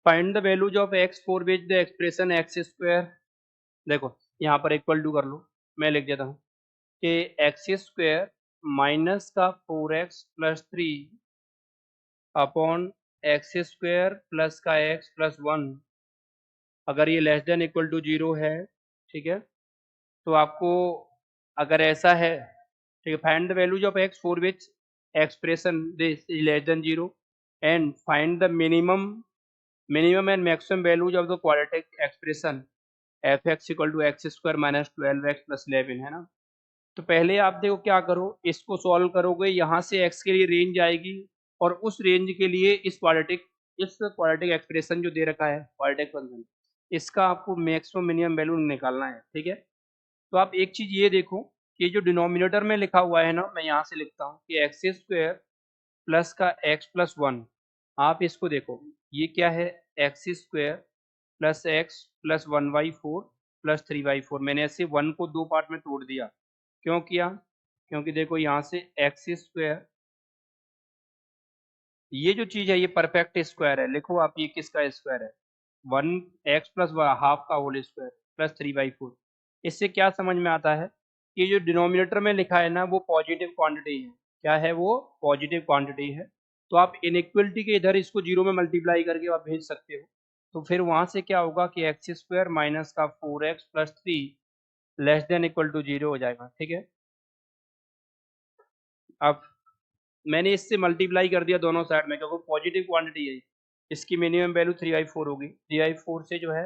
Find the values of X for which the expression x square, देखो यहाँ पर equal to कर लो, मैं लिख देता हूँ कि एक्स स्क्वायर माइनस का 4x plus 3 upon x square plus का x प्लस 1, अगर ये लेस देन इक्वल टू 0 है, ठीक है, तो आपको अगर ऐसा है, ठीक है, find the values of X for which expression this is less than 0 and find the minimum and maximum values of the quadratic expression F X equal to X square minus 12x plus 11, है ना। तो पहले आप देखो क्या करो, इसको solve करोगे, यहाँ से x के लिए रेंज आएगी और उस रेंज के लिए इस क्वाड्रेटिक एक्सप्रेशन जो दे रखा है क्वाड्रेटिक फंक्शन, इसका आपको मैक्सिमम मिनिमम वैल्यू निकालना है, ठीक है। तो आप एक चीज ये देखो कि जो डिनोमिनेटर में लिखा हुआ है ना, मैं यहाँ से लिखता हूँ कि एक्स स्क्वायर प्लस का एक्स प्लस 1, आप इसको देखो, ये क्या है, x square plus x plus 1/4 plus 3/4, मैंने ऐसे 1 को 2 पार्ट में तोड़ दिया। क्यों किया? क्योंकि देखो यहाँ से एक्स स्क्वायर, ये जो चीज है ये परफेक्ट स्क्वायर है, लिखो आप ये किसका स्क्वायर है, 1x प्लस हाफ का होल स्क्वायर प्लस 3/4। इससे क्या समझ में आता है कि जो डिनोमिनेटर में लिखा है ना वो पॉजिटिव क्वांटिटी है। क्या है वो? पॉजिटिव क्वांटिटी है। तो आप इनइक्वलिटी के इधर इसको 0 में मल्टीप्लाई करके आप भेज सकते हो। तो फिर वहां से क्या होगा कि एक्स स्क्वायर माइनस का 4x plus 3 less than equal to 0 हो जाएगा, ठीक है। अब मैंने इससे मल्टीप्लाई कर दिया दोनों साइड में, क्योंकि पॉजिटिव क्वांटिटी है, इसकी मिनिमम वैल्यू 3/4 होगी, 3/4 से जो है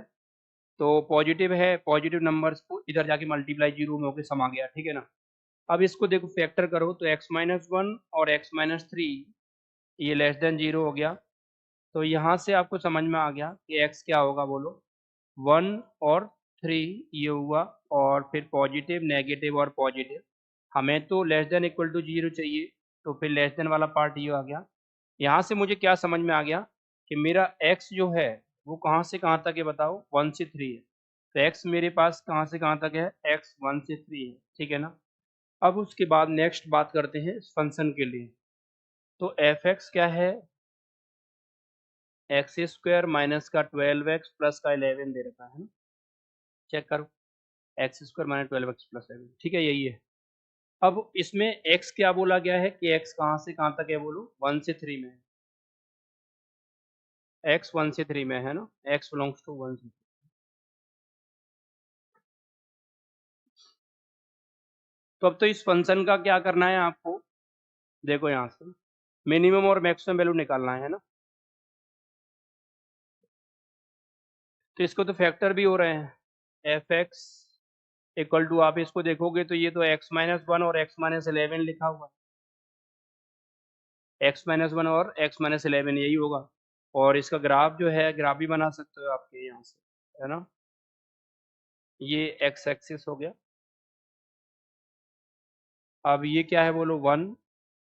तो पॉजिटिव है, पॉजिटिव नंबर्स को इधर जाके मल्टीप्लाई 0 में होकर समा गया, ठीक है ना। अब इसको देखो फैक्टर करो तो x-1 और x-3 ये लेस देन 0 हो गया। तो यहाँ से आपको समझ में आ गया कि x क्या होगा, बोलो 1 और 3 ये हुआ, और फिर पॉजिटिव नेगेटिव और पॉजिटिव, हमें तो लेस देन इक्वल टू 0 चाहिए, तो फिर लेस देन वाला पार्ट ये आ गया। यहाँ से मुझे क्या समझ में आ गया कि मेरा x जो है वो कहाँ से कहाँ तक है बताओ, 1 से 3 है। तो x मेरे पास कहाँ से कहाँ तक है, x 1 से 3 है, ठीक है ना। अब उसके बाद नेक्स्ट बात करते हैं फंक्शन के लिए। तो एफ एक्स क्या है, एक्स स्क्वायर माइनस का 12x प्लस का 11 दे रखा है ना, चेक करो, x square minus 12x plus 11, ठीक है, यही है। अब इसमें x क्या बोला गया है कि x कहाँ से कहाँ तक है, बोलो 1 से 3 में है, x 1 से 3 में है ना, x बिलोंग्स टू 1 से। तो अब तो इस फंक्शन का क्या करना है आपको, देखो यहाँ से मिनिमम और मैक्सिमम वैल्यू निकालना है ना। तो इसको तो फैक्टर भी हो रहे हैं, एफ एक्स इक्वल टू, आप इसको देखोगे तो ये तो x-1 और x-11 लिखा हुआ है, x-1 और x-11 यही होगा। और इसका ग्राफ जो है, ग्राफ भी बना सकते हो आपके यहाँ से, है ना। ये x एक्सिस हो गया। अब ये क्या है बोलो, 1,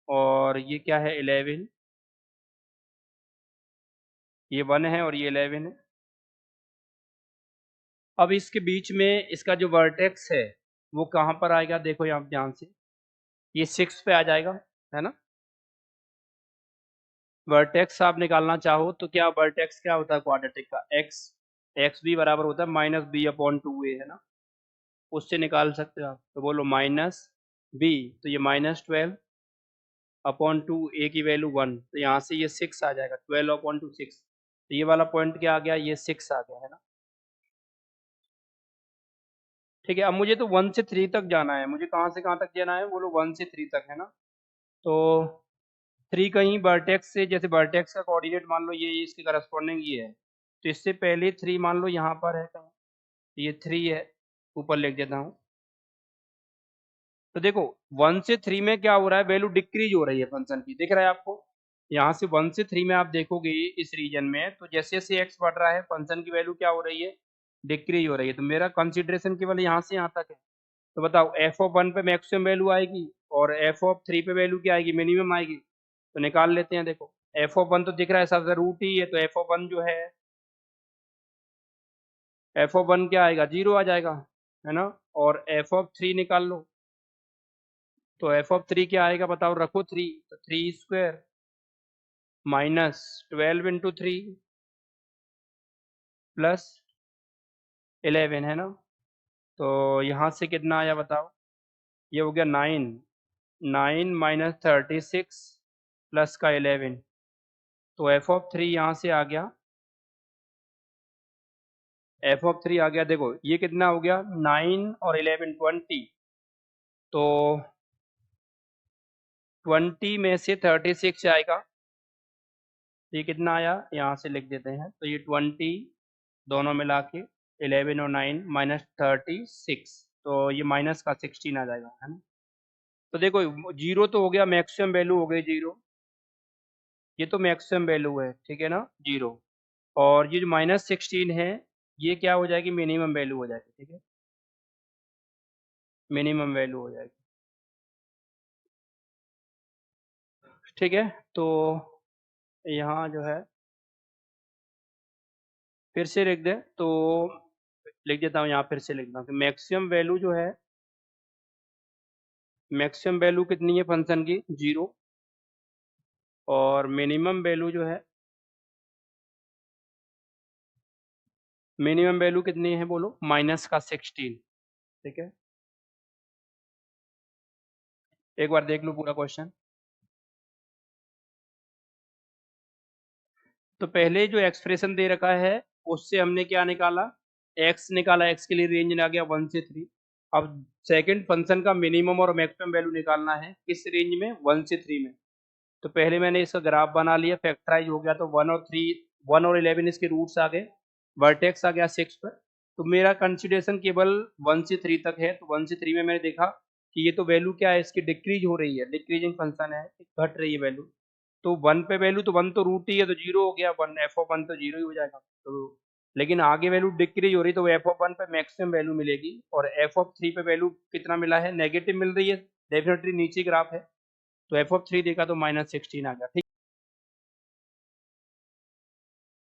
और ये क्या है 11, ये 1 है और ये 11 है। अब इसके बीच में इसका जो वर्टेक्स है वो कहाँ पर आएगा, देखो यहाँ ध्यान से, ये 6 पे आ जाएगा, है ना। वर्टेक्स आप निकालना चाहो तो क्या, वर्टेक्स क्या होता है क्वाड्रेटिक का, एक्स भी बराबर होता है माइनस बी अपॉन 2a, है ना, उससे निकाल सकते हो आप। तो बोलो माइनस बी, तो ये -12 अपॉन 2, ए की वैल्यू 1, तो यहाँ से ये 6 आ जाएगा, 12 अपॉन 2 6, तो ये वाला पॉइंट क्या आ गया, ये 6 आ गया, है ना। ठीक है, अब मुझे तो 1 से 3 तक जाना है, मुझे कहाँ से कहाँ तक जाना है, बोलो 1 से 3 तक, है ना। तो 3 कहीं वर्टेक्स से, जैसे वर्टेक्स का कोऑर्डिनेट मान लो ये इसके करस्पॉन्डिंग ये है, तो इससे पहले 3 मान लो यहाँ पर है कहीं, ये 3 है, ऊपर लिख देता हूँ। तो देखो 1 से 3 में क्या हो रहा है, वैल्यू डिक्रीज हो रही है फंक्शन की, दिख रहा है आपको। यहाँ से 1 से 3 में आप देखोगे इस रीजन में, तो जैसे जैसे x बढ़ रहा है फंक्शन की वैल्यू क्या हो रही है, डिक्रीज हो रही है। तो मेरा कंसिडरेशन केवल यहाँ से यहाँ तक है। तो बताओ f(1) पे मैक्सिमम वैल्यू आएगी और f(3) पे वैल्यू क्या आएगी, मिनिमम आएगी। तो निकाल लेते हैं, देखो f(1) तो दिख रहा है सबसे रूट ही है, तो f(1) जो है, f(1) क्या आएगा, 0 आ जाएगा, है ना। और f(3) निकाल लो, तो f(3) क्या आएगा बताओ, रखो 3, तो 3 स्क्वायर माइनस 12 इंटू 3, प्लस 11 है ना। तो यहाँ से कितना आया बताओ, ये हो गया 9, 9 माइनस 36 प्लस का 11, तो एफ ऑफ 3 यहाँ से आ गया, एफ ऑफ 3 आ गया। देखो ये कितना हो गया, 9 और 11 20, तो 20 में से 36 आएगा, तो ये कितना आया, यहाँ से लिख देते हैं, तो ये 20 दोनों मिला के 11 और 9 माइनस 36, तो ये माइनस का 16 आ जाएगा, है ना। तो देखो जीरो तो हो गया, मैक्सिमम वैल्यू हो गई जीरो, ये तो मैक्सिमम वैल्यू है, ठीक है ना, जीरो। और ये जो माइनस 16 है, ये क्या हो जाएगी, मिनिमम वैल्यू हो जाएगी, ठीक है, मिनिमम वैल्यू हो जाएगी, ठीक है। तो यहाँ जो है फिर से लिख दे, तो लिख देता हूँ, यहाँ फिर से लिख देता हूँ कि मैक्सिमम वैल्यू जो है, मैक्सिमम वैल्यू कितनी है फंक्शन की, जीरो, और मिनिमम वैल्यू जो है, मिनिमम वैल्यू कितनी है बोलो, माइनस का 16, ठीक है। एक बार देख लो पूरा क्वेश्चन। तो पहले जो एक्सप्रेशन दे रखा है उससे हमने क्या निकाला, एक्स निकाला, एक्स के लिए रेंज आ गया 1 से 3। अब सेकंड फंक्शन का मिनिमम और मैक्सिमम वैल्यू निकालना है, किस रेंज में, 1 से 3 में। तो पहले मैंने इसका ग्राफ बना लिया, फैक्टराइज हो गया, तो 1 और 3, 1 और 11 इसके रूट्स आ गए, वर्टेक्स आ गया 6 पर। तो मेरा कंसिडरेशन केवल 1 से 3 तक है, तो 1 से 3 में मैंने देखा कि ये तो वैल्यू क्या है, इसकी डिक्रीज हो रही है, डिक्रीजिंग फंक्शन है, घट रही है वैल्यू। तो 1 पे वैल्यू, तो 1 तो रूट ही है, तो जीरो हो गया, 1 एफ ऑफ 1 तो जीरो ही हो जाएगा। तो लेकिन आगे वैल्यू डिक्रीज हो रही, तो एफ ऑफ 1 पे मैक्सिमम वैल्यू मिलेगी, और एफ ऑफ 3 पे वैल्यू कितना मिला है, नेगेटिव मिल रही है, डेफिनेटली नीचे ग्राफ है, तो एफ ऑफ 3 देखा तो माइनस 16 आ गया, ठीक।